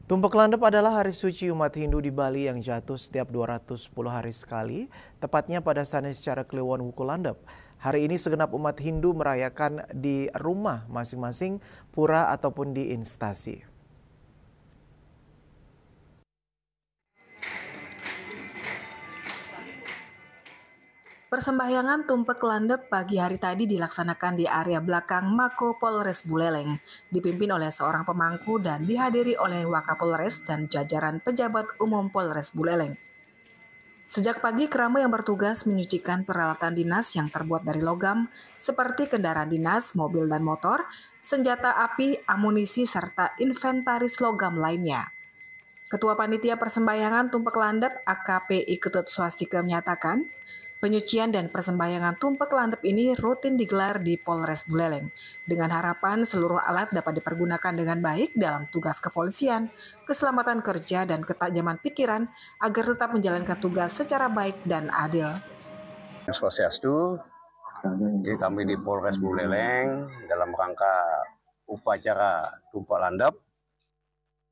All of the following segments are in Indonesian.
Tumpeng Landep adalah hari suci umat Hindu di Bali yang jatuh setiap 210 hari sekali, tepatnya pada Saniscara Kliwon Wuku Landep. Hari ini segenap umat Hindu merayakan di rumah masing-masing, pura ataupun di instasi. Persembahyangan tumpeng landep pagi hari tadi dilaksanakan di area belakang Mako Polres Buleleng, dipimpin oleh seorang pemangku dan dihadiri oleh Wakapolres dan jajaran pejabat umum Polres Buleleng. Sejak pagi, keramu yang bertugas menyucikan peralatan dinas yang terbuat dari logam, seperti kendaraan dinas, mobil dan motor, senjata api, amunisi, serta inventaris logam lainnya. Ketua Panitia Persembahyangan Tumpeng Landep AKP Iketut Swastika menyatakan, penyucian dan persembahyangan tumpeng landep ini rutin digelar di Polres Buleleng dengan harapan seluruh alat dapat dipergunakan dengan baik dalam tugas kepolisian, keselamatan kerja, dan ketajaman pikiran agar tetap menjalankan tugas secara baik dan adil. Swastiastu, jadi kami di Polres Buleleng dalam rangka upacara tumpeng landep,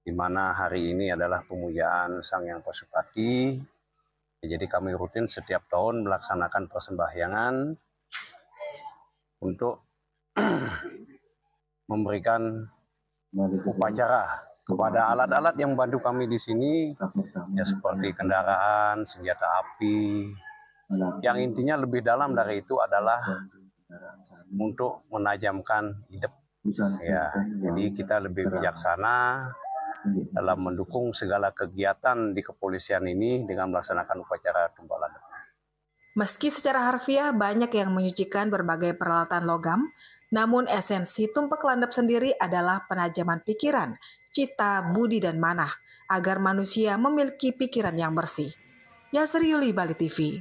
di mana hari ini adalah pemujaan Sang Hyang Pasupati. Jadi kami rutin setiap tahun melaksanakan persembahyangan untuk memberikan upacara kepada alat-alat yang membantu kami di sini, ya seperti kendaraan, senjata api. Yang intinya lebih dalam dari itu adalah untuk menajamkan hidup. Ya, jadi kita lebih bijaksana dalam mendukung segala kegiatan di kepolisian ini dengan melaksanakan upacara tumpeng landep. Meski secara harfiah banyak yang menyucikan berbagai peralatan logam, namun esensi tumpeng landep sendiri adalah penajaman pikiran, cita, budi, dan manah, agar manusia memiliki pikiran yang bersih. Yasri Yuli, Bali TV.